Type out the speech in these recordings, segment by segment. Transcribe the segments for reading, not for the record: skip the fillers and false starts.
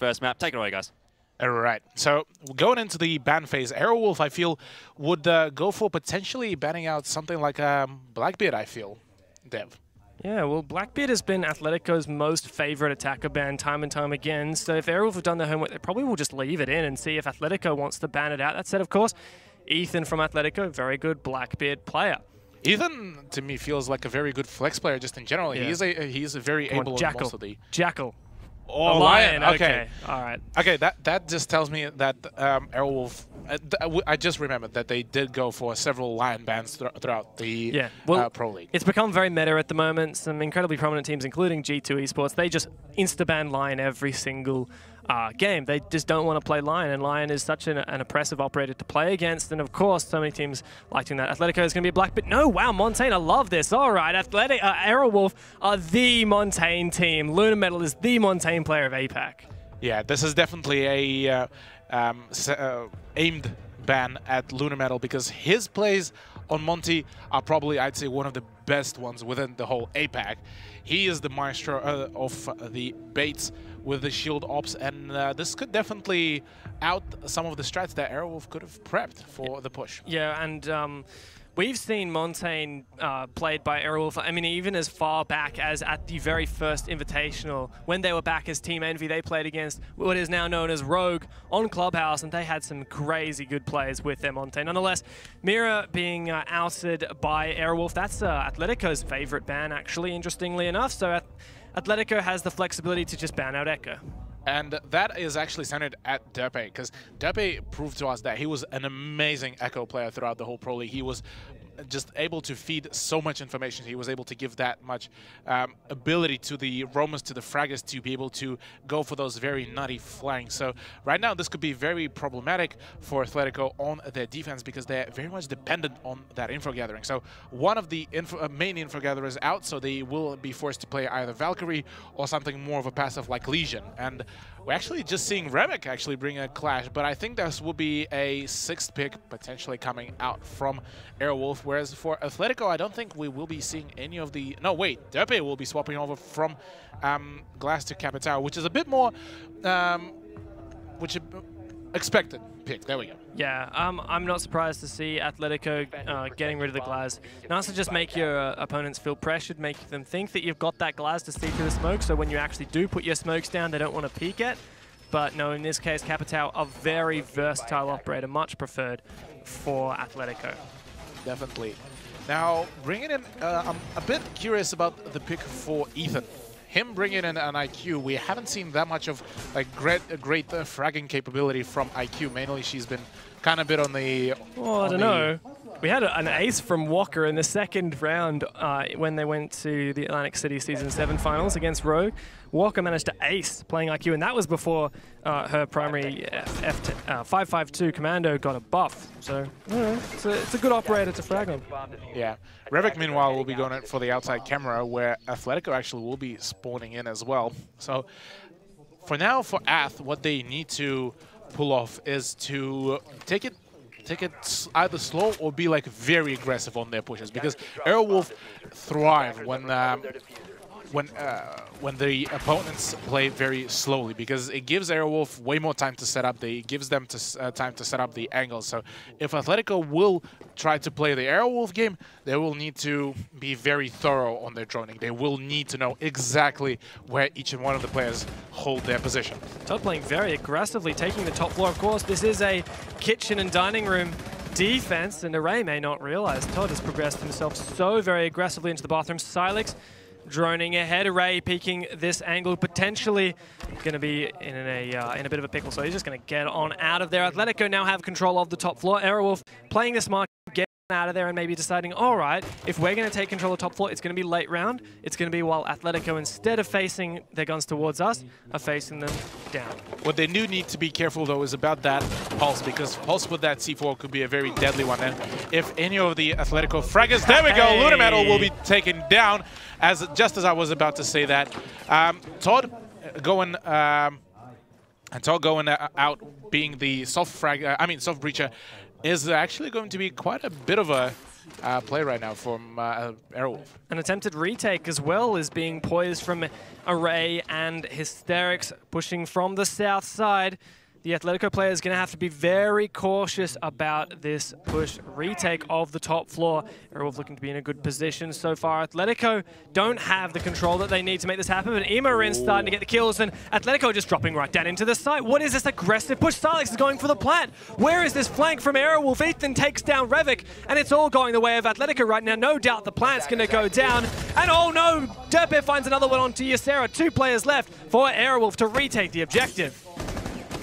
first map. Take it away, guys. All right. So going into the ban phase, Aerowolf, I feel, would go for potentially banning out something like Blackbeard, I feel, Dev. Yeah, well, Blackbeard has been Atletico's most favorite attacker ban time and time again. So if Aerowolf have done their homework, they probably will just leave it in and see if Atletico wants to ban it out. That said, of course, Ethan from Atletico, very good Blackbeard player. Ethan, to me, feels like a very good flex player just in general. Yeah. He's a very able on most of the... Jackal. Oh, Lion. Okay. All right. Okay, that just tells me that Aerowolf... I just remembered that they did go for several Lion bans throughout the Pro League. It's become very meta at the moment. Some incredibly prominent teams, including G2 Esports, they just insta-ban Lion every single game. They just don't want to play Lion, and Lion is such an oppressive operator to play against. And of course, so many teams liking that. Atletico is going to be a black, but no, wow, Montaigne, I love this. All right, Aerowolf are the Montaigne team. Lunar Metal is the Montaigne player of APAC. Yeah, this is definitely a aimed ban at Lunar Metal because his plays on Monty are probably, I'd say, one of the best ones within the whole APAC. He is the maestro of the baits with the shield ops, and this could definitely out some of the strats that Aerowolf could have prepped for the push. Yeah, and we've seen Montaigne played by Aerowolf, I mean, even as far back as at the very first Invitational. When they were back as Team Envy, they played against what is now known as Rogue on Clubhouse, and they had some crazy good plays with their Montaigne. Nonetheless, Mira being outed by Aerowolf, that's Atletico's favorite ban, actually, interestingly enough. So Atletico has the flexibility to just ban out Echo. And that is actually centered at Derpe, because Derpe proved to us that he was an amazing Echo player throughout the whole Pro League. He was just able to feed so much information. He was able to give that much ability to the roamers, to the fraggers, to be able to go for those very nutty flanks. So right now, this could be very problematic for Athletico on their defense because they're very much dependent on that info gathering. So one of the main info gatherers out, so they will be forced to play either Valkyrie or something more of a passive like Legion. And we're actually just seeing Remek actually bring a clash, but I think this will be a 6th pick potentially coming out from Aerowolf, whereas for Athletico, I don't think we will be seeing any of the... No, wait, Derpe will be swapping over from Glass to Capitao, which is a bit more expected pick. There we go. Yeah, I'm not surprised to see Atletico getting rid of the Glass. Nice to just make your opponents feel pressured, make them think that you've got that Glass to see through the smoke, so when you actually do put your smokes down, they don't want to peek at. But no, in this case, Capitao, a very versatile operator, much preferred for Atletico. Definitely. Now, bringing in, I'm a bit curious about the pick for Ethan. Him bringing in an IQ, we haven't seen that much of like great fragging capability from IQ. Mainly, she's been kind of a bit on the... Well, I don't know. We had an ace from Walker in the second round when they went to the Atlantic City Season 7 finals against Rogue. Walker managed to ace playing IQ, and that was before her primary 552 commando got a buff. So, it's a good operator to frag on. Yeah. Revik, meanwhile, will be going for the outside camera, where Athletico actually will be spawning in as well. So, for now, for Ath, what they need to pull off is to take it either slow or be like very aggressive on their pushes, because Aerowolf thrive when the opponents play very slowly, because it gives Aerowolf way more time to set up. It gives them time to set up the angles. So if Athletico will try to play the Aerowolf game, they will need to be very thorough on their droning. They will need to know exactly where each and one of the players hold their position. Todd playing very aggressively, taking the top floor. Of course, this is a kitchen and dining room defense, and Array may not realize Todd has progressed himself so very aggressively into the bathroom. Silex droning ahead. Array peeking this angle, potentially going to be in a bit of a pickle, so he's just going to get on out of there. Atletico now have control of the top floor. Aerowolf playing this smart, get out of there and maybe deciding, all right, if we're going to take control of the top floor, it's going to be late round. It's going to be while Atletico, instead of facing their guns towards us, are facing them down. What they do need to be careful, though, is about that Pulse, because Pulse with that C4 could be a very deadly one. And if any of the Athletico fraggers, there we go, Lunar Metal will be taken down, just as I was about to say that. Todd going And Todd going out being the soft breacher is actually going to be quite a bit of a play right now from Aerowolf. An attempted retake as well is being poised from Array and Hysterics pushing from the south side. The Athletico player is going to have to be very cautious about this push retake of the top floor. Aerowolf looking to be in a good position so far. Athletico don't have the control that they need to make this happen, but Imorin starting to get the kills, and Athletico just dropping right down into the site. What is this aggressive push? Silex is going for the plant. Where is this flank from Aerowolf? Ethan takes down Revik, and it's all going the way of Athletico right now. No doubt the plant's going to go down. And oh no, Derpe finds another one onto Ysera. 2 players left for Aerowolf to retake the objective.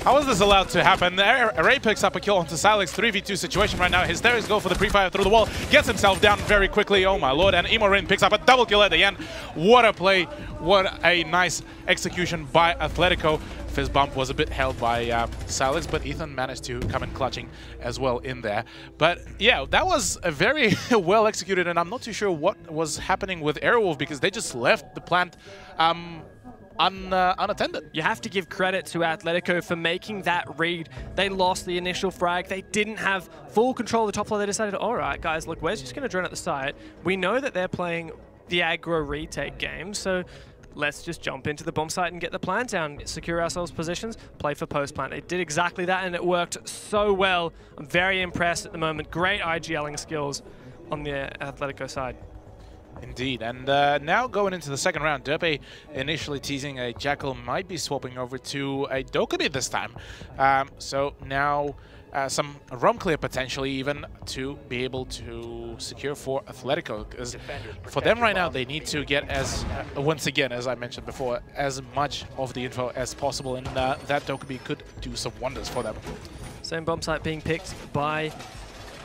How is this allowed to happen? Array picks up a kill onto Silex, 3v2 situation right now. Hysterics go for the pre-fire through the wall, gets himself down very quickly, oh my lord, and Imorin picks up a double kill at the end. What a play, what a nice execution by Athletico. Fizz bump was a bit held by Silex, but Ethan managed to come in clutching as well in there. But yeah, that was a very well executed, and I'm not too sure what was happening with Aerowolf because they just left the plant unattended. You have to give credit to Athletico for making that read. They lost the initial frag. They didn't have full control of the top floor. They decided, all right, guys, look, we're just going to drone at the site. We know that they're playing the aggro retake game, so let's just jump into the bomb site and get the plant down, secure ourselves positions, play for post-plant. They did exactly that, and it worked so well. I'm very impressed at the moment. Great IGLing skills on the Athletico side. Indeed, and now going into the second round, Derpe initially teasing a Jackal might be swapping over to a Dokkaebi this time. So now some roam clear potentially even to be able to secure for Athletico. Because for them right now, they need to get as, once again, as I mentioned before, as much of the info as possible, and that Dokkaebi could do some wonders for them. Same bomb site being picked by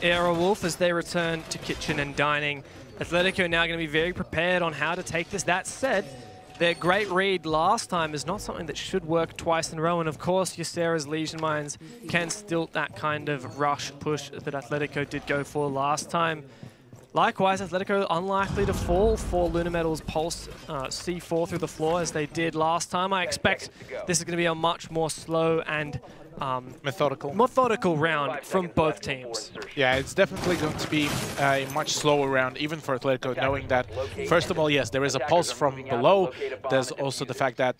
Aerowolf as they return to kitchen and dining. Athletico now going to be very prepared on how to take this. That said, their great read last time is not something that should work twice in a row. And of course, Ysera's Legion Mines can stilt that kind of rush push that Athletico did go for last time. Likewise, Athletico unlikely to fall for Lunar Metal's Pulse C4 through the floor as they did last time. I expect this is going to be a much more slow and methodical round from both teams. Yeah, it's definitely going to be a much slower round, even for Athletico, knowing that, first of all, yes, there is a pulse from below. There's also the fact that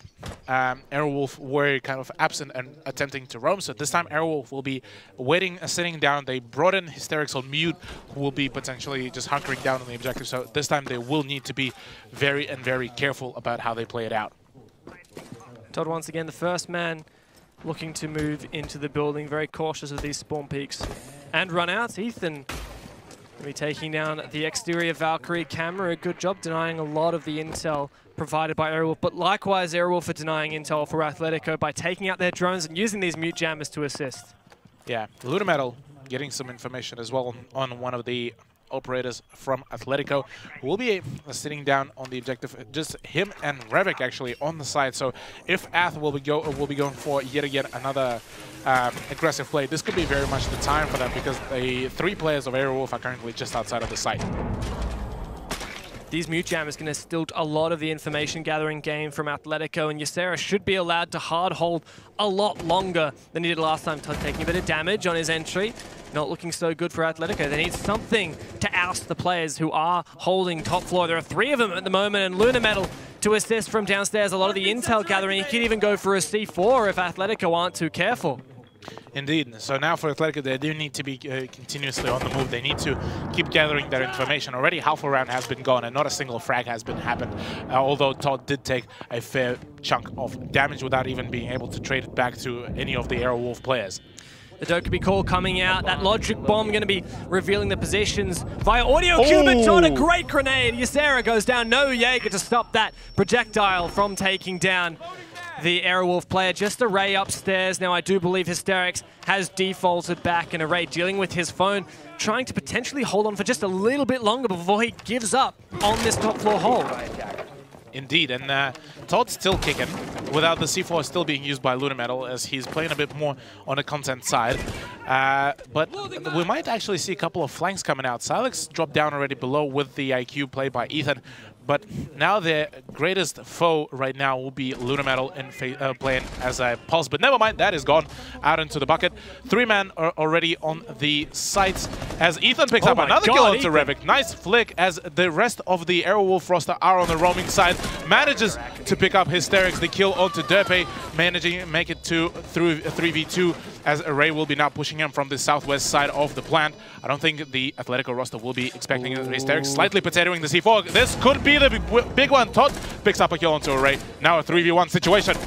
Aerowolf were kind of absent and attempting to roam, so this time Aerowolf will be waiting, sitting down. They brought in Hysterics on mute, who will be potentially just hunkering down on the objective, so this time they will need to be very careful about how they play it out. Todd, once again, the first man looking to move into the building, very cautious of these spawn peaks and run-outs. Ethan will be taking down the exterior Valkyrie camera. A good job denying a lot of the intel provided by Aerowolf, but likewise Aerowolf are denying intel for Athletico by taking out their drones and using these mute jammers to assist. Yeah, Lunar Metal getting some information as well on one of the operators from Athletico, who will be sitting down on the objective. Just him and Revik actually on the side. So if Ath will be going for yet again another aggressive play, this could be very much the time for them because the 3 players of Aerowolf are currently just outside of the site. These mute jammers going to stilt a lot of the information gathering game from Athletico, and Ysera should be allowed to hard hold a lot longer than he did last time, taking a bit of damage on his entry. Not looking so good for Athletico. They need something to oust the players who are holding top floor. There are 3 of them at the moment, and Lunar Metal to assist from downstairs. A lot of the intel gathering. He could even go for a C4 if Athletico aren't too careful. Indeed. So now for Athletico, they do need to be continuously on the move. They need to keep gathering their information. Already half a round has been gone and not a single frag has been happened. Although Todd did take a fair chunk of damage without even being able to trade it back to any of the Aerowolf players. The Dokkaebi call coming out. That logic bomb going to be revealing the positions via audio Cubiton. A great grenade. Ysera goes down. No Jaeger to stop that projectile from taking down the Aerowolf player. Just Array upstairs. Now I do believe Hysterics has defaulted back, and Array dealing with his phone, trying to potentially hold on for just a little bit longer before he gives up on this top floor hold. Indeed, and Todd's still kicking without the C4 still being used by Lunar Metal as he's playing a bit more on the content side. But we might actually see a couple of flanks coming out. Silex dropped down already below with the IQ play by Ethan, But now their greatest foe right now will be Lunametal in playing as a Pulse. But never mind, that is gone out into the bucket. 3-man are already on the sites as Ethan picks up another kill onto Revik. Nice flick as the rest of the Aerowolf roster are on the roaming side. Manages to pick up Hysterics, the kill onto Derpe, managing to make it through 3v2 as Array will be now pushing him from the southwest side of the plant. I don't think the Athletico roster will be expecting Hysterics. Slightly potatoing the C4. This could be the big one. Todd picks up a kill onto Array. Now a 3v1 situation.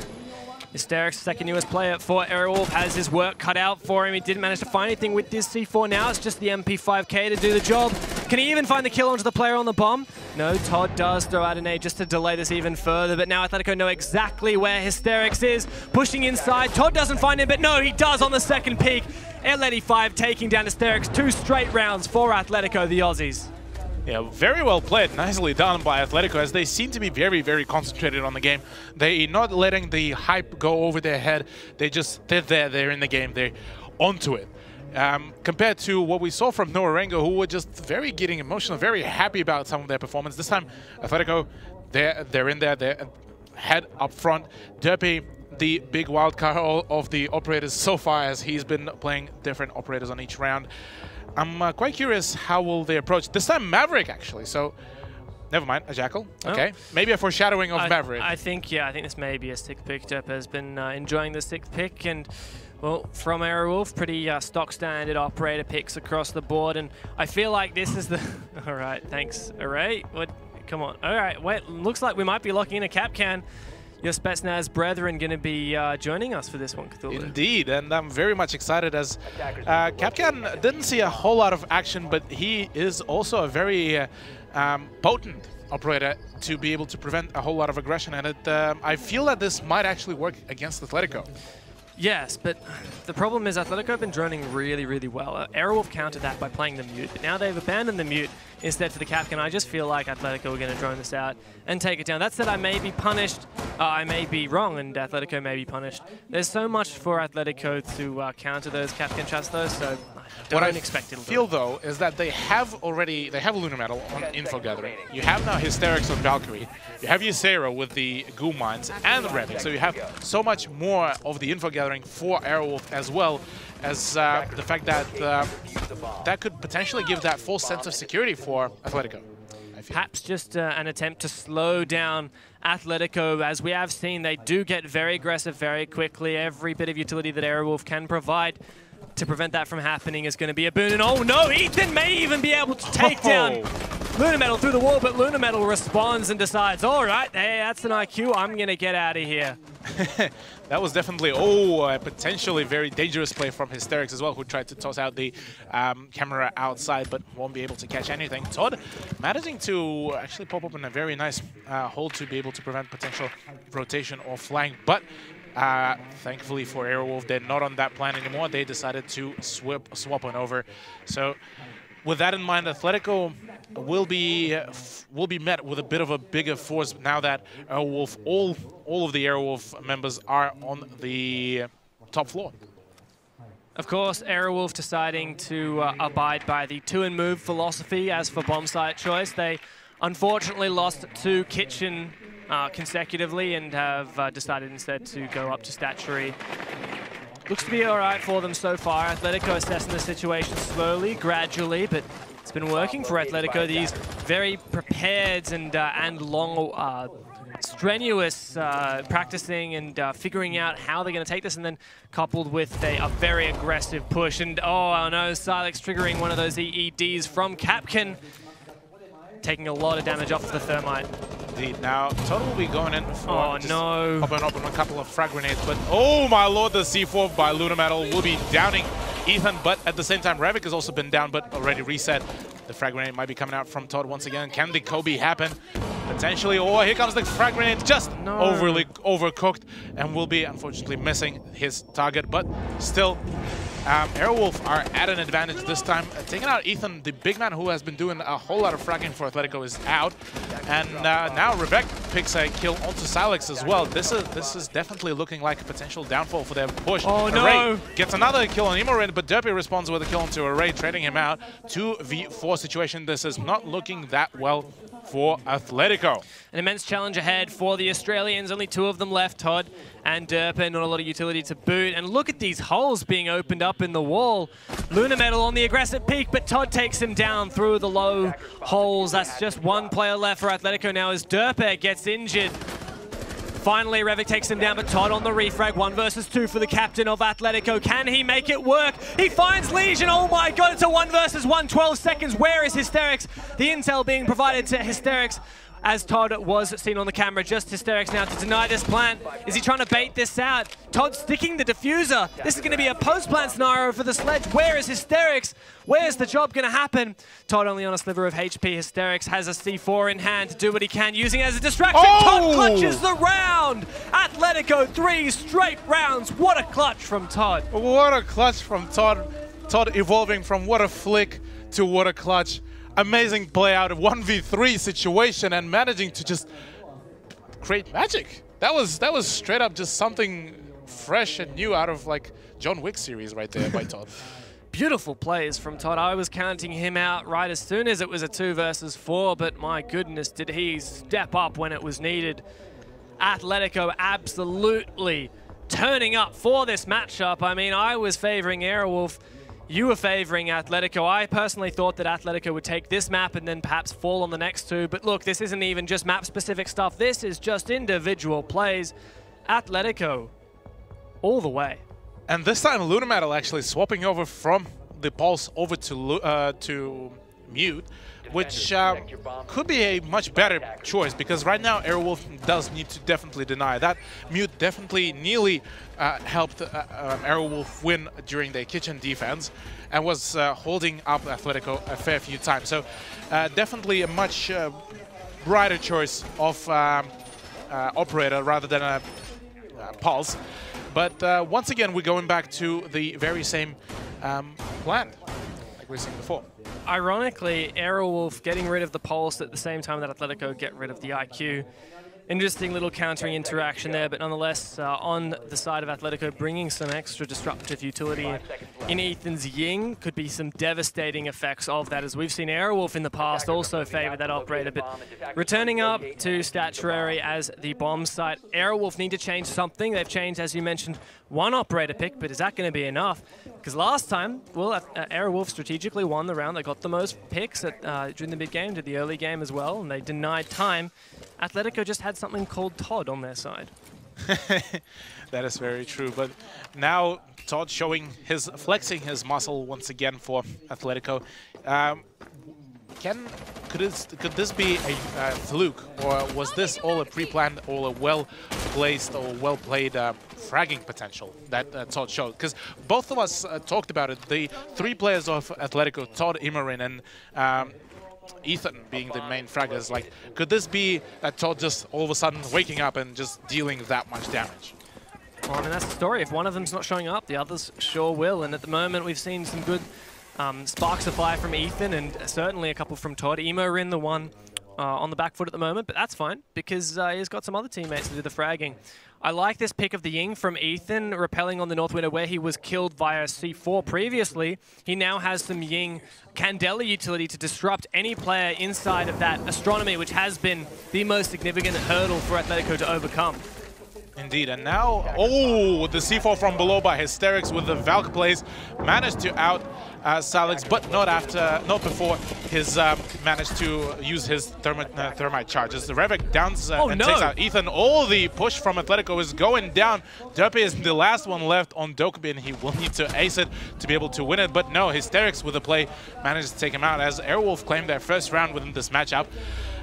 Hysterics, second newest player for Aerowolf, has his work cut out for him. He didn't manage to find anything with this C4 now. It's just the MP5K to do the job. Can he even find the kill onto the player on the bomb? No, Todd does throw out an A just to delay this even further, but now Athletico know exactly where Hysterics is. Pushing inside, Todd doesn't find him, but no, he does on the second peak. Air85 taking down Hysterics, 2 straight rounds for Athletico, the Aussies. Yeah, very well played. Nicely done by Athletico as they seem to be very, very concentrated on the game. They're not letting the hype go over their head. They're there, they're in the game, they're onto it. Compared to what we saw from Noarengo, who were just very getting emotional, very happy about some of their performance. This time, Athletico, they're in there, they're head up front. Derpy, the big wild card of the operators so far, as he's been playing different operators on each round. I'm quite curious how will they approach this time Maverick actually. So never mind, a Jackal. Okay, maybe a foreshadowing of Maverick. I think this may be a 6th pick. Derp has been enjoying the 6th pick, and well, from Aerowolf, pretty stock standard operator picks across the board, and I feel like this is the. All right, thanks, Array. What? Come on. All right, wait. Looks like we might be locking in a Capcan. Your Spetsnaz brethren going to be joining us for this one, Cthulhu. Indeed, and I'm very much excited as Capcan didn't see a whole lot of action, but he is also a very potent operator to be able to prevent a whole lot of aggression, and I feel that this might actually work against Athletico. Yes, but the problem is Athletico have been droning really, really well. Aerowolf countered that by playing the mute, but now they've abandoned the mute instead for the Capcan. I just feel like Athletico are going to drone this out and take it down. That said, I may be punished. I may be wrong, and Athletico may be punished. There's so much for Athletico to counter those Capcan traps, though, so I don't expect it. What I feel, though, is that they have Lunar Metal on Info Gathering. You have now Hysterics on Valkyrie. You have Ysera with the Goo Mines and Revik, so you have so much more of the Info Gathering for Aerowolf, as well as the fact that that could potentially give that full sense of security for Athletico. Perhaps just an attempt to slow down Athletico. As we have seen, they do get very aggressive very quickly. Every bit of utility that Aerowolf can provide to prevent that from happening is going to be a boon. And oh no, Ethan may even be able to take down Lunar Metal through the wall, but Lunar Metal responds and decides, all right, hey, that's an IQ, I'm going to get out of here. That was definitely, a potentially very dangerous play from Hysterics as well, who tried to toss out the camera outside, but won't be able to catch anything. Todd managing to actually pop up in a very nice hold to be able to prevent potential rotation or flying, but thankfully for Aerowolf, they're not on that plan anymore. They decided to swap on over. So with that in mind, Athletico will be met with a bit of a bigger force now that Aerowolf, all of the Aerowolf members are on the top floor. Of course, Aerowolf deciding to abide by the 2-and-move philosophy as for bomb site choice. They unfortunately lost to Kitchen consecutively and have decided instead to go up to Statuary. Looks to be all right for them so far. Athletico assessing the situation slowly, gradually, but it's been working for Athletico. These very prepared and long, strenuous practicing and figuring out how they're going to take this, and then coupled with a very aggressive push. And oh no, Silex triggering one of those EEDs from Capcan, taking a lot of damage off the Thermite. Indeed. Now, Total will be going in for popping up on a couple of frag grenades, but oh my lord, the C4 by Lunar Metal will be downing Ethan, but at the same time, Revik has also been down, but already reset. The frag grenade might be coming out from Todd once again. Can the Kobe happen? Potentially. Oh, here comes the frag grenade, just overly overcooked, and will be unfortunately missing his target, but still. Aerowolf are at an advantage this time. Taking out Ethan, the big man who has been doing a whole lot of fragging for Athletico, is out. And now Revik picks a kill onto Silex as well. This is definitely looking like a potential downfall for their push. Oh no! Array gets another kill on Imorin, but Derpy responds with a kill onto Array, trading him out. 2v4 situation. This is not looking that well for Athletico. An immense challenge ahead for the Australians. Only 2 of them left, Todd and Derpa. Not a lot of utility to boot. And look at these holes being opened up in the wall. Luna Metal on the aggressive peak, but Todd takes him down through the low holes. That's just 1 player left for Athletico now as Derpa gets injured. Finally, Revik takes him down, but Todd on the refrag. 1 versus 2 for the captain of Athletico. Can he make it work? He finds Legion. Oh my god, it's a 1 versus 1. 12 seconds. Where is Hysterics? The intel being provided to Hysterics as Todd was seen on the camera. Just Hysterics now to deny this plant. Is he trying to bait this out? Todd sticking the diffuser. This is going to be a post-plant scenario for the Sledge. Where is Hysterics? Where's the job going to happen? Todd only on a sliver of HP. Hysterics has a C4 in hand to do what he can, using it as a distraction. Oh! Todd clutches the round. Athletico 3 straight rounds. What a clutch from Todd. What a clutch from Todd. Todd evolving from what a flick to what a clutch. Amazing play out of 1v3 situation and managing to just create magic. That was straight up just something fresh and new out of like John Wick series right there by Todd. Beautiful plays from Todd. I was counting him out right as soon as it was a 2 versus 4, but my goodness, did he step up when it was needed. Athletico absolutely turning up for this matchup. I mean, I was favoring Aerowolf. You were favoring Athletico. I personally thought that Athletico would take this map and then perhaps fall on the next 2. But look, this isn't even just map-specific stuff. This is just individual plays. Athletico all the way. And this time, Luna Metal actually swapping over from the Pulse over to Mute, which could be a much better choice because right now Aerowolf does need to definitely deny that. Mute definitely nearly helped Aerowolf win during their kitchen defense and was holding up Athletico a fair few times. So definitely a much brighter choice of operator rather than a Pulse. But once again, we're going back to the very same plan like we were saying before. Ironically, Aerowolf getting rid of the Pulse at the same time that Athletico get rid of the IQ. Interesting little countering interaction there, but nonetheless, on the side of Athletico, bringing some extra disruptive utility in Ethan's Ying could be some devastating effects of that, as we've seen Aerowolf in the past also favor that operator. But returning up to Statuary as the bomb site, Aerowolf need to change something. They've changed, as you mentioned, 1 operator pick, but is that going to be enough? Because last time, well, Aerowolf strategically won the round. They got the most picks during the mid-game, did the early game as well, and they denied time. Atletico just had something called Todd on their side. That is very true, but now Todd flexing his muscle once again for Athletico. Could this be a fluke, or was this all a pre-planned or a well-placed or well-played fragging potential that Todd showed? Because both of us talked about it. The 3 players of Athletico, Todd, Immerin, and Ethan being the main fraggers, like, could this be that Todd just all of a sudden waking up and just dealing that much damage? Well, I mean, that's the story. If one of them's not showing up, the others sure will. And at the moment, we've seen some good sparks of fire from Ethan and certainly a couple from Todd. Emo in the one on the back foot at the moment, but that's fine because he's got some other teammates to do the fragging. I like this pick of the Ying from Ethan, repelling on the North Window where he was killed via C4 previously. He now has some Ying Candela utility to disrupt any player inside of that Astronomy, which has been the most significant hurdle for Athletico to overcome. Indeed, and now, oh, the C4 from below by Hysterics with the Valk plays managed to out Salix, but not before his managed to use his thermite charges. The Revik downs and takes out Ethan. All the push from Athletico is going down. Derpy is the last one left on Dokkaebi, and he will need to ace it to be able to win it, but no, Hysterics with the play managed to take him out as Aerowolf claimed their first round within this matchup.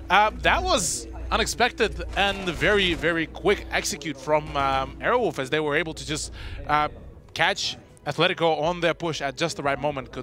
That was unexpected and very, very quick execute from Aerowolf, as they were able to just catch Athletico on their push at just the right moment.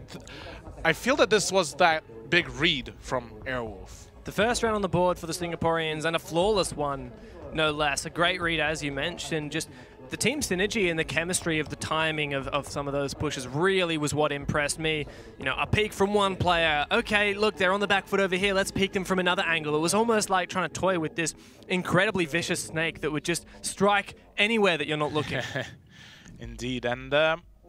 I feel that this was that big read from Aerowolf. The first round on the board for the Singaporeans, and a flawless one, no less. A great read, as you mentioned. Just the team synergy and the chemistry of the timing of some of those pushes really was what impressed me. You know, a peek from one player. Okay, look, they're on the back foot over here. Let's peek them from another angle. It was almost like trying to toy with this incredibly vicious snake that would just strike anywhere that you're not looking. Indeed, and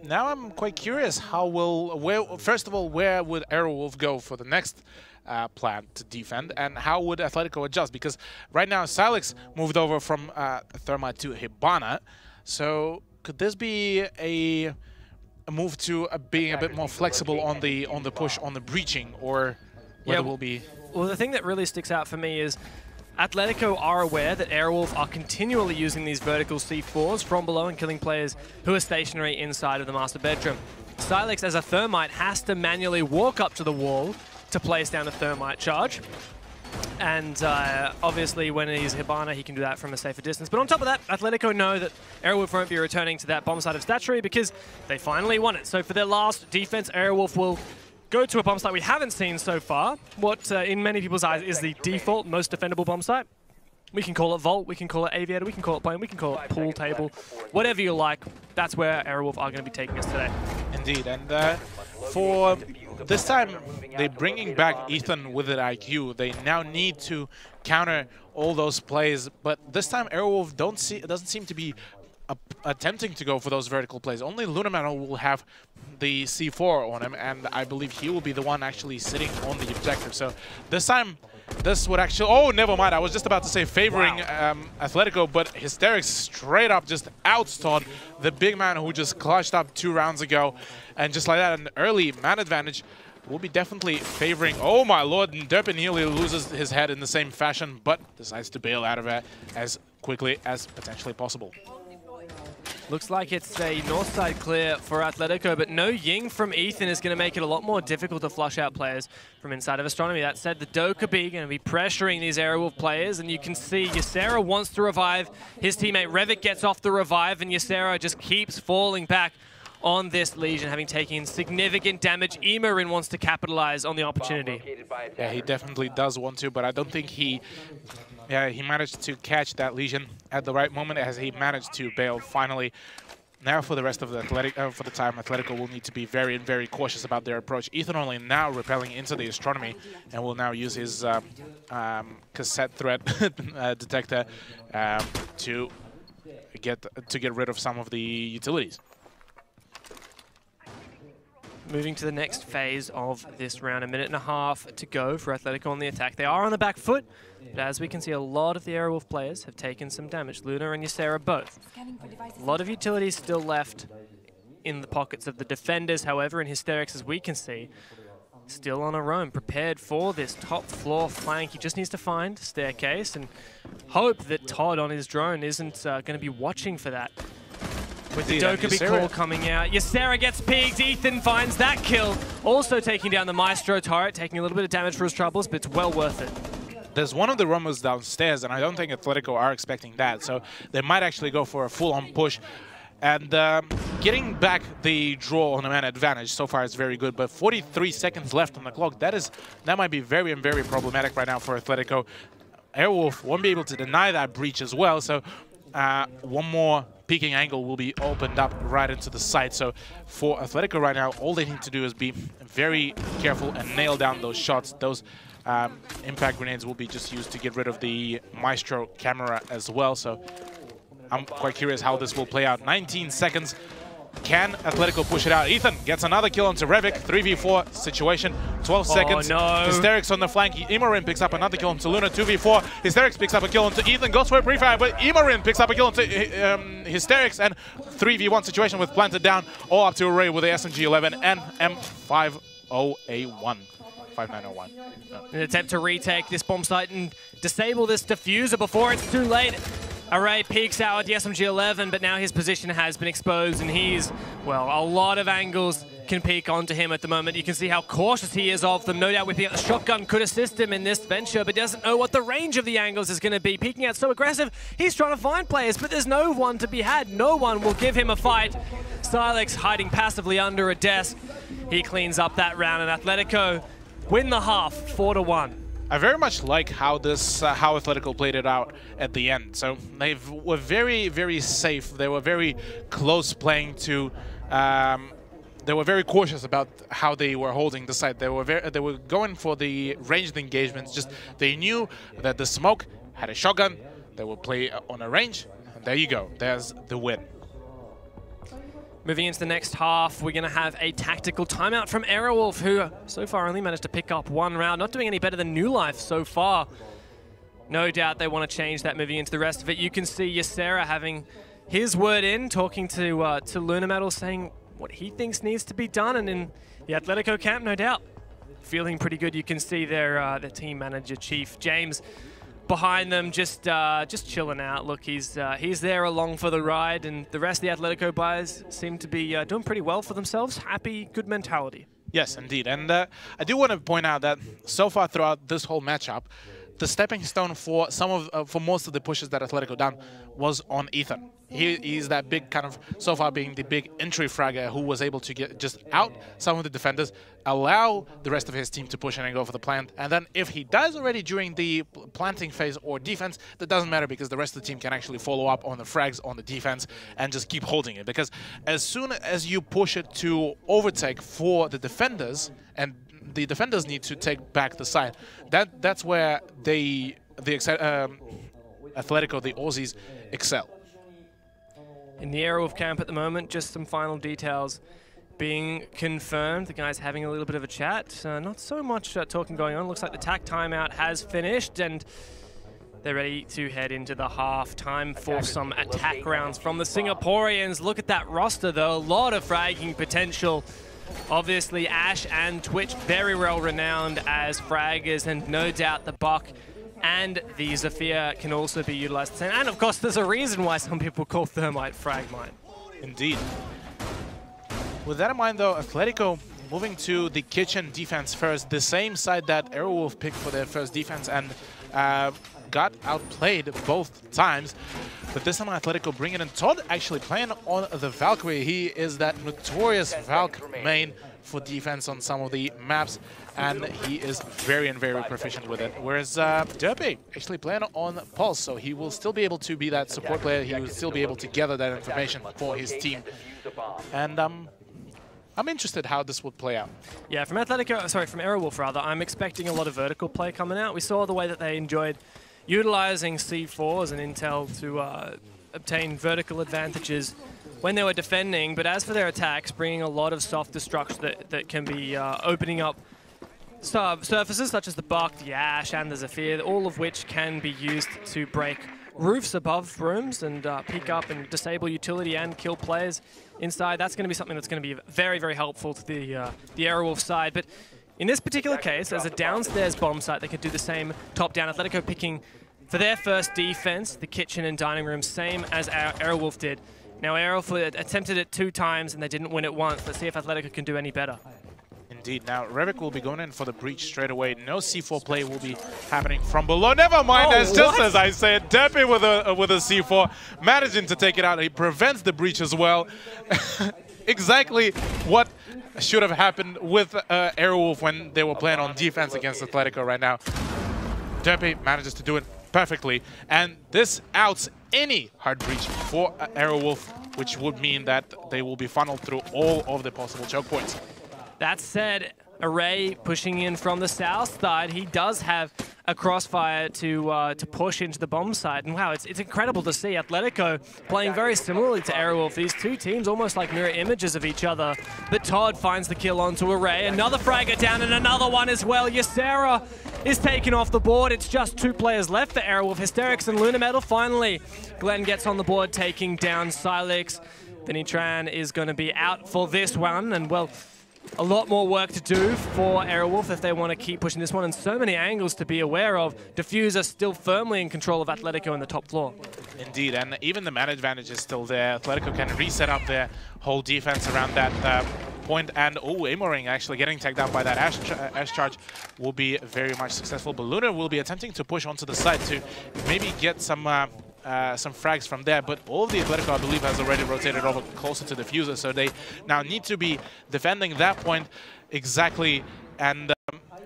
now I'm quite curious first of all, where would Aerowolf go for the next plan to defend, and how would Athletico adjust? Because right now Silex moved over from Thermite to Hibana, so could this be a move to being a bit more flexible on the push, on the breaching, or whether will be? Well, the thing that really sticks out for me is Athletico are aware that Aerowolf are continually using these vertical C4s from below and killing players who are stationary inside of the master bedroom. Silex, as a Thermite, has to manually walk up to the wall to place down a Thermite charge. And obviously when he's Hibana, he can do that from a safer distance. But on top of that, Athletico know that Aerowolf won't be returning to that bomb site of Statuary because they finally won it. So for their last defense, Aerowolf will go to a bomb site we haven't seen so far. What in many people's eyes is the default most defendable bomb site. We can call it Vault, we can call it Aviator, we can call it Plane, we can call it Pool Table. Whatever you like, that's where Aerowolf are going to be taking us today. Indeed, and for this time, they're bringing back Ethan with an IQ. They now need to counter all those plays, but this time Aerowolf doesn't seem to be attempting to go for those vertical plays. Only Lunaman will have the C4 on him, and I believe he will be the one actually sitting on the objective. So this time, this would actually... Oh, never mind. I was just about to say favoring Athletico, but Hysterics straight up just outstalled the big man who just clutched up 2 rounds ago. And just like that, an early man advantage will be definitely favoring... Oh my lord, and Derpin nearly loses his head in the same fashion, but decides to bail out of it as quickly as potentially possible. Looks like it's a north side clear for Athletico, but no Ying from Ethan is going to make it a lot more difficult to flush out players from inside of Astronomy. That said, the Dokkaebi going to be pressuring these Aerowolf players, and you can see Ysera wants to revive. His teammate Revit gets off the revive, and Ysera just keeps falling back on this Legion, having taken significant damage. Emerin wants to capitalize on the opportunity. Yeah, he definitely does want to, but I don't think he managed to catch that Legion at the right moment as he managed to bail finally. Now for the rest of the Athletico will need to be very, very cautious about their approach. Ethan only now repelling into the Astronomy and will now use his cassette threat detector to get rid of some of the utilities. Moving to the next phase of this round, 1.5 minutes to go for Athletico on the attack. They are on the back foot, but as we can see, a lot of the Aerowolf players have taken some damage. Luna and Ysera both. A lot of utilities still left in the pockets of the defenders, however, in Hysterics, as we can see, still on a roam, prepared for this top floor flank. He just needs to find Staircase and hope that Todd on his drone isn't going to be watching for that. With the Dokkaebi call coming out, Ysera gets peeked, Ethan finds that kill. Also taking down the Maestro turret, taking a little bit of damage for his troubles, but it's well worth it. There's one of the Romos downstairs, and I don't think Athletico are expecting that, so they might actually go for a full-on push. And getting back the draw on a man advantage so far is very good, but 43 seconds left on the clock. That might be very, very problematic right now for Athletico. Aerowolf won't be able to deny that breach as well, so one more peeking angle will be opened up right into the site. So for Athletico right now, all they need to do is be very careful and nail down those shots. Those impact grenades will be just used to get rid of the Maestro camera as well. So I'm quite curious how this will play out. 19 seconds. Can Athletico push it out? Ethan gets another kill onto Revik. 3v4 situation. 12 seconds. No. Hysterics on the flank. Emerin picks up another kill onto Luna. 2v4. Hysterics picks up a kill onto Ethan. Goes for a pre-fire, but Emerin picks up a kill onto Hysterics. And 3v1 situation with planted down. All up to Array with the SMG-11 and M50A1. 5901. An attempt to retake this bomb site and disable this diffuser before it's too late. Array peeks out at the SMG-11, but now his position has been exposed, and he's, well, a lot of angles can peek onto him at the moment. You can see how cautious he is of them. No doubt whipping out the shotgun could assist him in this venture, but doesn't know what the range of the angles is going to be. Peeking out so aggressive, he's trying to find players, but there's no one to be had. No one will give him a fight. Silex hiding passively under a desk. He cleans up that round, and Athletico win the half, 4-1. I very much like how how Athletico played it out at the end. So they were very, very safe. They were very close playing to. They were very cautious about how they were holding the site. They were going for the ranged engagements. Just they knew that the smoke had a shotgun. They would play on a range. And there you go. There's the win. Moving into the next half, we're going to have a tactical timeout from Aerowolf, who so far only managed to pick up one round, not doing any better than New Life so far. No doubt they want to change that moving into the rest of it. You can see Ysera having his word in, talking to Luna Metal, saying what he thinks needs to be done, and in the Athletico camp, no doubt, feeling pretty good. You can see their team manager, Chief James, behind them, just chilling out. Look, he's there along for the ride, and the rest of the Athletico guys seem to be doing pretty well for themselves. Happy, good mentality. Yes, indeed. And I do want to point out that so far throughout this whole matchup, the stepping stone for for most of the pushes that Athletico done was on Ethan. He's that big kind of, so far being the big entry fragger who was able to get just out some of the defenders, allow the rest of his team to push in and go for the plant. And then if he dies already during the planting phase or defense, that doesn't matter because the rest of the team can actually follow up on the frags on the defense and just keep holding it. Because as soon as you push it to overtake for the defenders, and the defenders need to take back the side, that's where Athletico, the Aussies, excel. In the Aerowolf camp at the moment, just some final details being confirmed. The guys having a little bit of a chat. Not so much talking going on. Looks like the TAC timeout has finished, and they're ready to head into the half. Time for some attack rounds from the Singaporeans. Look at that roster, though. A lot of fragging potential. Obviously, Ash and Twitch very well renowned as fraggers, and no doubt the Buck and the Zafir can also be utilized. And of course, there's a reason why some people call Thermite Fragmite. Indeed. With that in mind, though, Athletico moving to the kitchen defense first, the same side that Aerowolf picked for their first defense, and got outplayed both times. But this time Athletico bringing in Todd, actually playing on the Valkyrie. He is that notorious Valk main for defense on some of the maps, and he is very proficient with it. Whereas Derpy actually playing on Pulse, so he will still be able to be that support player. He will still be able to gather that information for his team. And I'm interested how this would play out. Yeah, from Aerowolf rather, I'm expecting a lot of vertical play coming out. We saw the way that they enjoyed utilizing C4s and intel to obtain vertical advantages when they were defending, but as for their attacks, bringing a lot of soft destruction that can be opening up surfaces such as the Buck, the Ash, and the Zafir, all of which can be used to break roofs above rooms and peek up and disable utility and kill players inside. That's going to be something that's going to be very helpful to the Aerowolf side. But in this particular case, as a downstairs bomb site, they could do the same top-down. Athletico picking for their first defense, the kitchen and dining room, same as Aerowolf did. Now, Aerowolf attempted it 2 times and they didn't win it once. Let's see if Athletico can do any better. Indeed. Now, Revik will be going in for the breach straight away. No C4 play will be happening from below. Never mind, as just as I said, Depe with a C4, managing to take it out. He prevents the breach as well. Exactly what should have happened with Aerowolf when they were playing on defense against Athletico right now. Depe manages to do it perfectly, and this outs any hard breach for Aerowolf, which would mean that they will be funneled through all of the possible choke points. That said, Array pushing in from the south side, he does have a crossfire to push into the bomb site. And wow, it's incredible to see Athletico playing very similarly to Aerowolf. These two teams almost like mirror images of each other. But Todd finds the kill onto Array. Another fragger down and another one as well. Ysera is taken off the board. It's just 2 players left for Aerowolf. Hysterics and Luna Metal finally. Glenn gets on the board, taking down Silex. Vinny Tran is going to be out for this one. And well, a lot more work to do for Aerowolf if they want to keep pushing this one, and so many angles to be aware of. Diffuser still firmly in control of Athletico in the top floor. Indeed, and even the man advantage is still there. Athletico can reset up their whole defense around that point, and Amoring actually getting tagged down by that Ash charge will be very much successful. But Luna will be attempting to push onto the side to maybe get some frags from there, but all of the Athletico, I believe, has already rotated over closer to the Diffuser, so they now need to be defending that point exactly and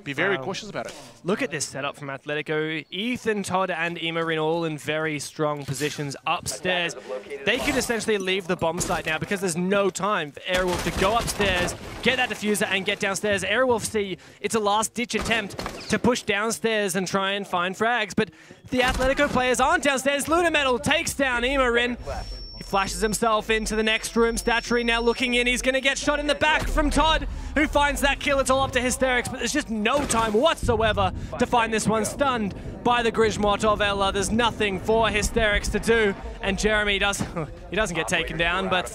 be very cautious about it. Look at this setup from Athletico. Ethan, Todd, and Emorin all in very strong positions upstairs. They could essentially leave the bomb site now because there's no time for Aerowolf to go upstairs, get that Diffuser, and get downstairs. Aerowolf see it's a last-ditch attempt to push downstairs and try and find frags, but the Athletico players aren't downstairs. Luna Metal takes down Emorin. flashes himself into the next room. Statry now looking in. He's going to get shot in the back from Todd, who finds that kill. It's all up to Hysterics, but there's just no time whatsoever to find this one. Stunned by the Grismot of Ella. There's nothing for Hysterics to do, and Jeremy he doesn't get taken down, but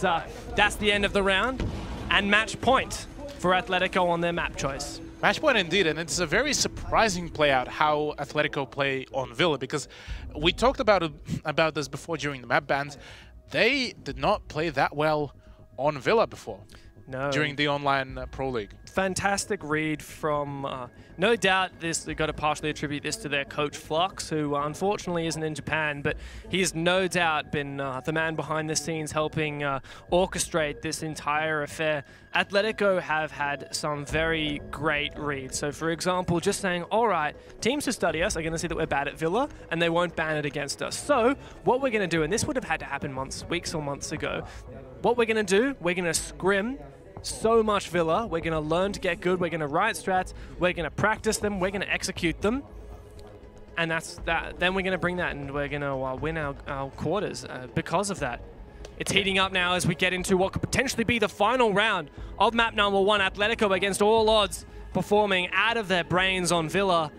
that's the end of the round. And match point for Athletico on their map choice. Match point indeed, and it's a very surprising play out how Athletico play on Villa, because we talked about this before during the map bans. They did not play that well on Villa before. No. During the online Pro League. Fantastic read from, no doubt they've got to partially attribute this to their coach Flux, who unfortunately isn't in Japan, but he's no doubt been the man behind the scenes helping orchestrate this entire affair. Athletico have had some very great reads. So for example, just saying, all right, teams who study us are going to see that we're bad at Villa and they won't ban it against us. So what we're going to do, and this would have had to happen weeks or months ago, what we're going to do, we're going to scrim so much Villa, we're going to learn to get good, we're going to write strats, we're going to practice them, we're going to execute them, and that's that. Then we're going to bring that and we're going to win our quarters because of that. It's heating up now as we get into what could potentially be the final round of map number 1. Atletico against all odds, performing out of their brains on Villa.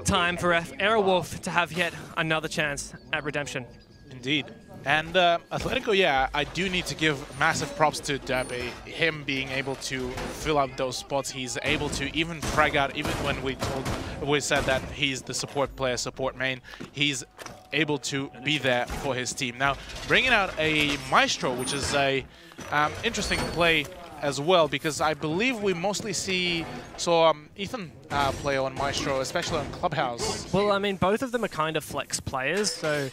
Time for Aerowolf to have yet another chance at redemption. Indeed. And Athletico, yeah, I do need to give massive props to Derby. Him being able to fill out those spots, he's able to even frag out, even when we said that he's the support player, support main, he's able to be there for his team. Now, bringing out a Maestro, which is a interesting play as well, because I believe we mostly saw Ethan play on Maestro, especially on Clubhouse. Well, I mean, both of them are kind of flex players, so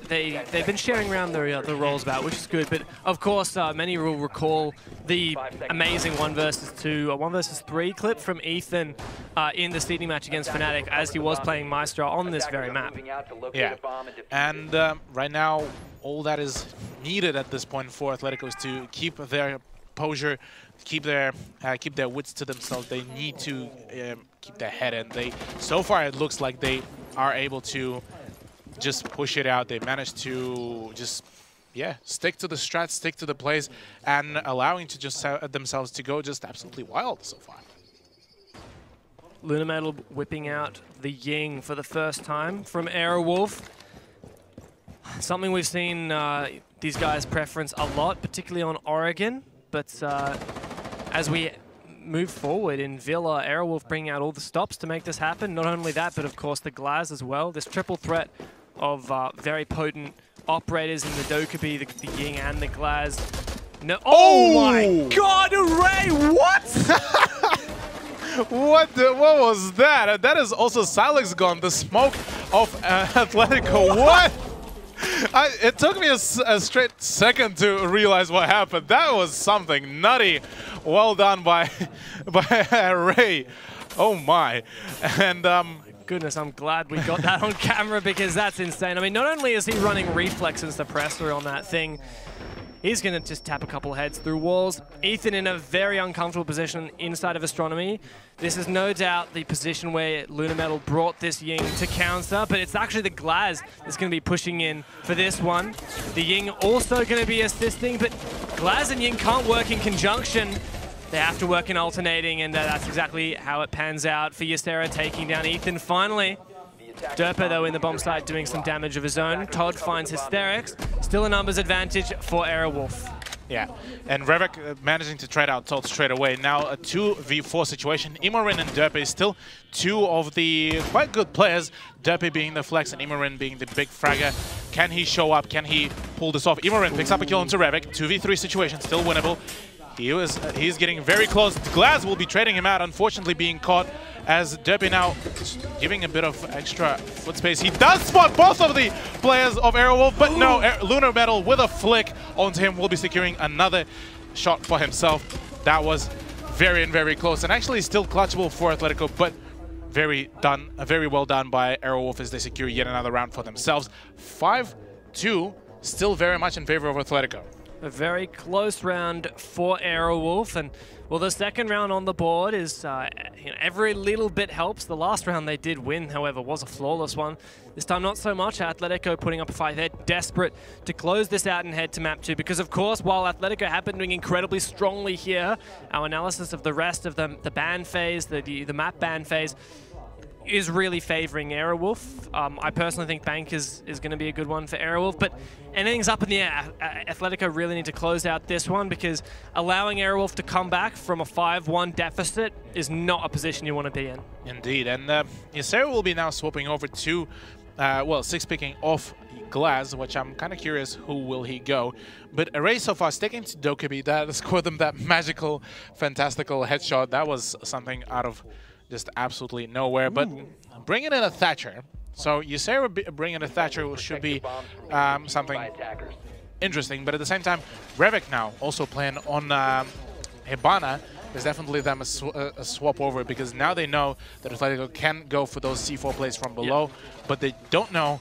they've been sharing around the roles about, which is good. But of course, many will recall the amazing 1 versus 2, 1 versus 3 clip from Ethan in the seeding match against Fnatic as he was playing Maestro on this very map. Yeah, and right now, all that is needed at this point for Atletico is to keep their composure, keep their wits to themselves. They need to keep their head in. So far, it looks like they are able to just push it out. They managed to just, yeah, stick to the strats, stick to the plays, and allowing to just themselves to go just absolutely wild so far. Lunametal whipping out the Ying for the first time from Aerowolf. Something we've seen these guys preference a lot, particularly on Oregon. But as we move forward in Villa, Aerowolf bringing out all the stops to make this happen. Not only that, but of course the Glaz as well. This triple threat of very potent operators in the Dokkaebi, the Ying and the Glaz. No, oh my God, Array, what? What was that? That is also Silex gone, the smoke of Athletico. What? It took me a straight second to realize what happened. That was something nutty. Well done by Ray. Oh my. And goodness, I'm glad we got that on camera because that's insane. I mean, not only is he running reflex and suppressor on that thing, he's going to just tap a couple heads through walls. Ethan in a very uncomfortable position inside of Astronomy. This is no doubt the position where Lunametal brought this Ying to counter, but it's actually the Glaz that's going to be pushing in for this one. The Ying also going to be assisting, but Glaz and Ying can't work in conjunction. They have to work in alternating, and that's exactly how it pans out for Ysera taking down Ethan finally. Derpa, though, in the bomb site doing some damage of his own. Todd finds Hysterics. Still a numbers advantage for Aerowolf. Yeah, and Revek managing to trade out Todd straight away. Now a 2v4 situation. Imorin and Derpa still two of the quite good players. Derpa being the flex and Imorin being the big fragger. Can he show up? Can he pull this off? Imorin picks up a kill into Revek. 2v3 situation, still winnable. He's getting very close. Glaz will be trading him out, unfortunately being caught as Derby now giving a bit of extra foot space. He does spot both of the players of Aerowolf, but no, Lunametal with a flick onto him will be securing another shot for himself. That was very close and actually still clutchable for Athletico, but very well done by Aerowolf as they secure yet another round for themselves. 5-2, still very much in favor of Athletico. A very close round for Aerowolf, and well, the second round on the board is every little bit helps. The last round they did win, however, was a flawless one. This time not so much. Athletico putting up a fight. They're desperate to close this out and head to map 2 because, of course, while Athletico have been doing incredibly strongly here, our analysis of the rest of the ban phase, the map ban phase, is really favoring Aerowolf. I personally think Bank is going to be a good one for Aerowolf, but anything's up in the air. Atletico really need to close out this one because allowing Aerowolf to come back from a 5-1 deficit is not a position you want to be in. Indeed, and Ysera will be now swapping over to, well, 6-picking off Glass, which I'm kind of curious who will he go. But Array so far sticking to Dokkaebi, that scored them that magical, fantastical headshot. That was something out of just absolutely nowhere. But bringing in a Thatcher. So Ysera bringing in a Thatcher should be something interesting. But at the same time, Revik now also playing on Hibana is definitely them a swap over, because now they know that Athletico can go for those C4 plays from below, but they don't know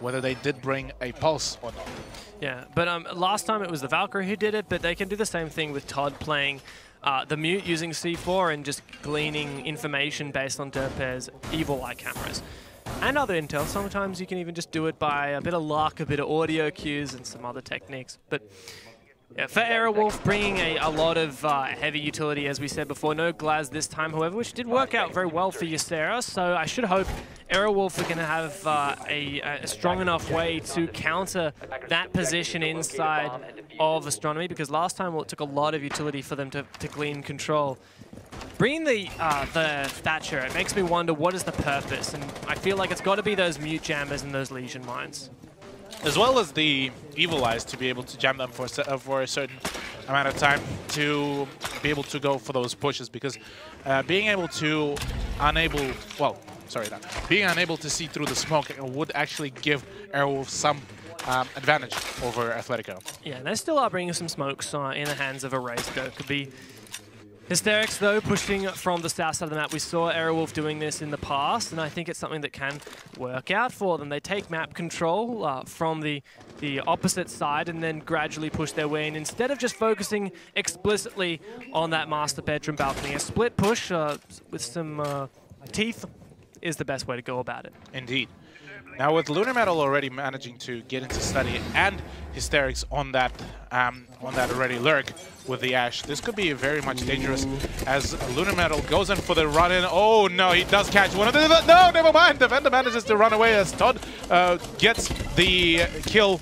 whether they did bring a Pulse or not. Yeah, but last time it was the Valkyrie who did it, but they can do the same thing with Todd playing the Mute using C4 and just gleaning information based on Derpair's Evil Eye cameras. And other intel. Sometimes you can even just do it by a bit of luck, a bit of audio cues, and some other techniques. But yeah, for Aerowolf, bringing a lot of heavy utility, as we said before. No Glaz this time, however, which did work out very well for Ysera. So I should hope Aerowolf are going to have a strong enough way to counter that position inside of Astronomy, because last time, well, it took a lot of utility for them to glean control. Bringing the Thatcher, it makes me wonder what is the purpose, and I feel like it's got to be those Mute Jammers and those Legion Mines. As well as the Evil Eyes to be able to jam them for a certain amount of time to be able to go for those pushes, because being able to being unable to see through the smoke would actually give Aerowolf some advantage over Athletico. Yeah, they still are bringing some smokes in the hands of Array. So it could be Hysterics, though, pushing from the south side of the map. We saw Aerowolf doing this in the past, and I think it's something that can work out for them. They take map control from the opposite side and then gradually push their way in, instead of just focusing explicitly on that master bedroom balcony. A split push with some teeth is the best way to go about it. Indeed. Now with Lunar Metal already managing to get into study and Hysterics on that already lurk with the Ash, this could be very much dangerous as Lunar Metal goes in for the run-in. Oh no, he does catch one of the... No, never mind! Defender manages to run away as Todd gets the kill.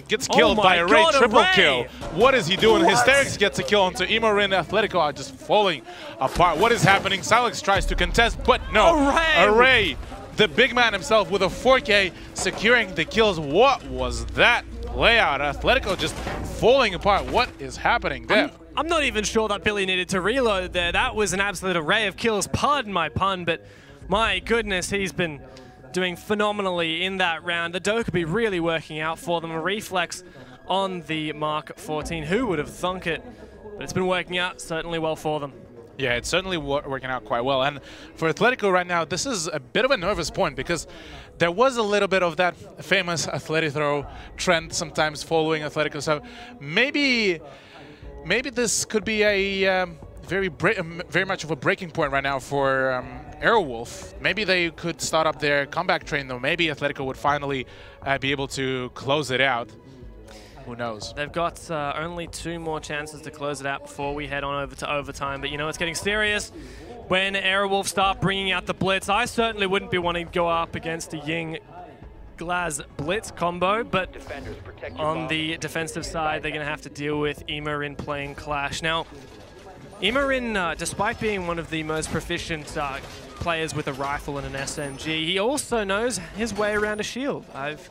Gets killed by Array. Triple kill. What is he doing? What? Hysterics gets a kill onto Imorin. Atletico are just falling apart. What is happening? Silex tries to contest, but no. Array, the big man himself with a 4K securing the kills. What was that layout? Athletico just falling apart. What is happening there? I'm not even sure that Billy needed to reload there. That was an absolute array of kills. Pardon my pun, but my goodness, he's been doing phenomenally in that round. The Dokkaebi really working out for them. A reflex on the Mark 14. Who would have thunk it? But it's been working out certainly well for them. Yeah, it's certainly working out quite well. And for Athletico right now, this is a bit of a nervous point, because there was a little bit of that famous Athletithrow trend sometimes following Athletico. So maybe this could be a very much of a breaking point right now for Aerowolf. Maybe they could start up their comeback train, though. Maybe Athletico would finally be able to close it out. Who knows? They've got only 2 more chances to close it out before we head on over to overtime. But you know, it's getting serious when Aerowolf start bringing out the Blitz. I certainly wouldn't be wanting to go up against a Ying Glaz Blitz combo, but on the defensive side, they're going to have to deal with Imorin playing Clash. Now, Imorin, despite being one of the most proficient players with a rifle and an SMG, he also knows his way around a shield. I've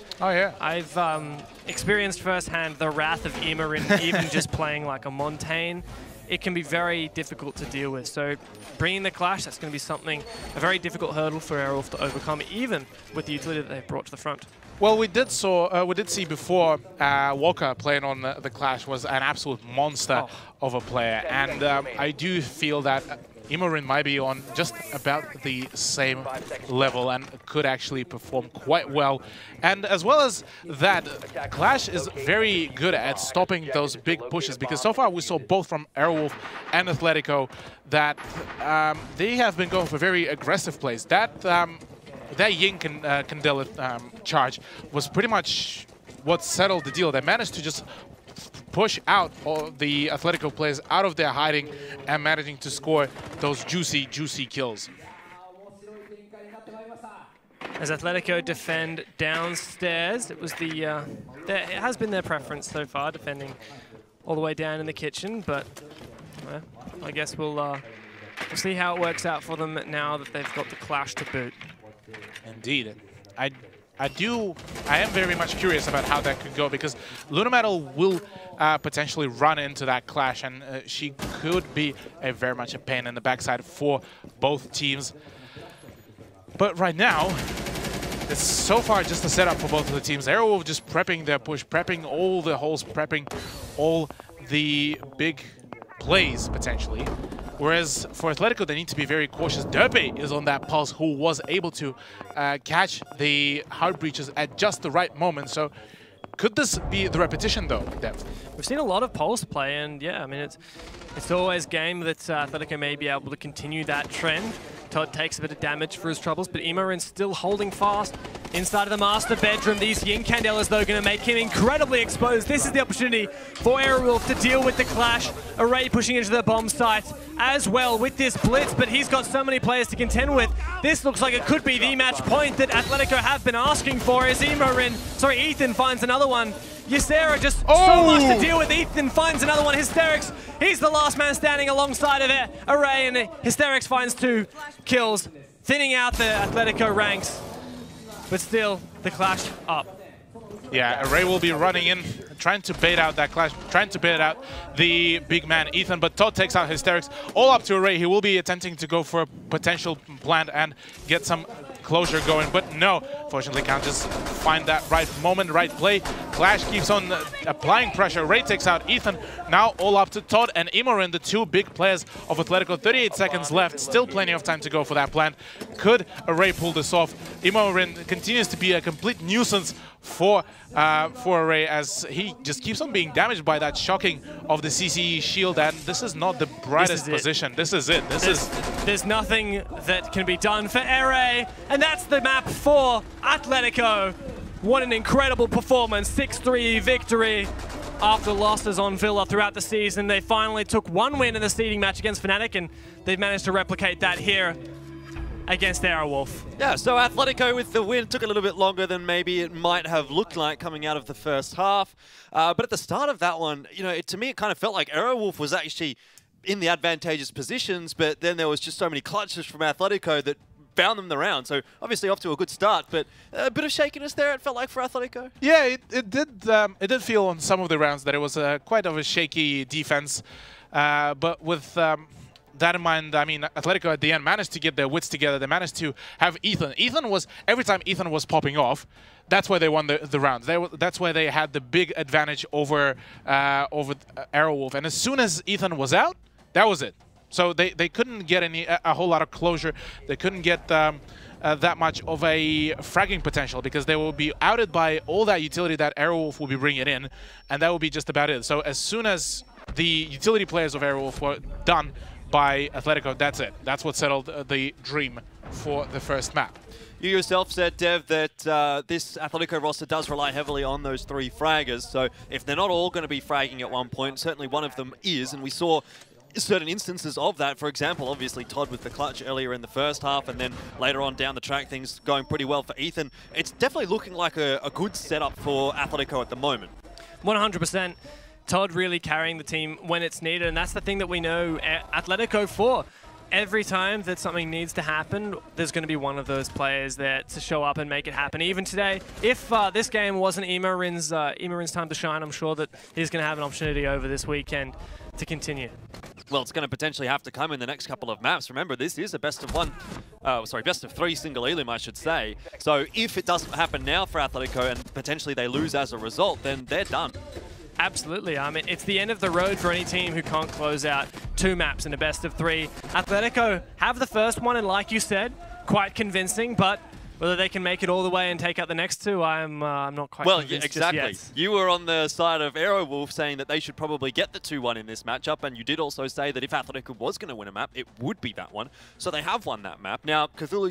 experienced firsthand the wrath of Imorin, even just playing like a Montaigne. It can be very difficult to deal with. So bringing the Clash, that's going to be a very difficult hurdle for Aerowolf to overcome, even with the utility that they've brought to the front. Well, we did see before Walker playing on the Clash was an absolute monster of a player, and I do feel that Imorin might be on just about the same level and could actually perform quite well. And as well as that, Clash is very good at stopping those big pushes, because so far we saw both from Aerowolf and Athletico that they have been going for very aggressive plays. That Yin Candela charge was pretty much what settled the deal. They managed to just push out all the Athletico players out of their hiding and managing to score those juicy kills. As Athletico defend downstairs, it was it has been their preference so far, defending all the way down in the kitchen, but I guess we'll see how it works out for them now that they've got the Clash to boot. Indeed. I am very much curious about how that could go, because Lunametal will potentially run into that Clash, and she could be very much a pain in the backside for both teams. But right now, it's so far just a setup for both of the teams. Aerowolf just prepping their push, prepping all the holes, prepping all the big plays, potentially. Whereas for Athletico, they need to be very cautious. Derpe is on that pulse, who was able to catch the hard breaches at just the right moment. So could this be the repetition, though, Dev? We've seen a lot of pulse play, and yeah, I mean, it's always game that Athletico may be able to continue that trend. Todd takes a bit of damage for his troubles, but Imorin's still holding fast inside of the master bedroom. These Yin Candelas, though, going to make him incredibly exposed. This is the opportunity for Aerowolf to deal with the Clash. Array pushing into the bomb site as well with this blitz, but he's got so many players to contend with. This looks like it could be the match point that Athletico have been asking for, as Ethan finds another one. Ysera just so much to deal with. Ethan finds another one. Hysterics, he's the last man standing alongside of it. Array, and Hysterics finds 2 kills, thinning out the Athletico ranks. But still, the Clash up. Yeah, Array will be running in, trying to bait out that Clash, trying to bait out the big man Ethan, but Todd takes out Hysterics. All up to Array. He will be attempting to go for a potential plant and get some closure going, but no, fortunately can't just find that right moment, right play. Clash keeps on applying pressure. Ray takes out Ethan. Now all up to Todd and Imorin, the 2 big players of Athletico. 38 seconds left, still plenty of time to go for that plant. Could Array pull this off? Imorin continues to be a complete nuisance for Array, as he just keeps on being damaged by that shocking of the CCE shield, and this is not the brightest position. This is it. There's nothing that can be done for Array, and that's the map for Athletico. What an incredible performance. 6-3 victory after losses on Villa throughout the season. They finally took 1 win in the seeding match against Fnatic, and they've managed to replicate that here against Aerowolf. Yeah, so Athletico with the win took a little bit longer than maybe it might have looked like coming out of the first half. But at the start of that one, you know, to me it kind of felt like Aerowolf was actually in the advantageous positions, but then there was just so many clutches from Athletico that found them the round. So obviously off to a good start, but a bit of shakiness there, it felt like, for Athletico. Yeah, it did feel on some of the rounds that it was quite of a shaky defense, but with that in mind, I mean, Athletico at the end managed to get their wits together. They managed to have Ethan. Every time Ethan was popping off, that's why they won the rounds. That's why they had the big advantage over Aerowolf. And as soon as Ethan was out, that was it. So they couldn't get a whole lot of closure. They couldn't get that much of a fragging potential, because they will be outed by all that utility that Aerowolf will be bringing in, and that will be just about it. So as soon as the utility players of Aerowolf were done by Athletico, that's it. That's what settled the dream for the first map. You yourself said, Dev, that this Athletico roster does rely heavily on those 3 fraggers. So if they're not all going to be fragging at one point, certainly one of them is, and we saw certain instances of that. For example, obviously Todd with the clutch earlier in the first half, and then later on down the track, things going pretty well for Ethan. It's definitely looking like a good setup for Athletico at the moment. 100%. Todd really carrying the team when it's needed, and that's the thing that we know Athletico for. Every time that something needs to happen, there's going to be one of those players there to show up and make it happen. Even today, if this game wasn't Imorin's time to shine, I'm sure that he's going to have an opportunity over this weekend to continue. Well, it's going to potentially have to come in the next couple of maps. Remember, this is a best of 3 single elim, I should say. So if it doesn't happen now for Athletico and potentially they lose as a result, then they're done. Absolutely. I mean, it's the end of the road for any team who can't close out 2 maps in a best of 3. Athletico have the first one, and like you said, quite convincing, but whether they can make it all the way and take out the next 2, I'm not quite convinced exactly. just yet. You were on the side of Aerowolf saying that they should probably get the 2-1 in this matchup, and you did also say that if Athletico was going to win a map, it would be that one. So they have won that map. Now, Cthulhu,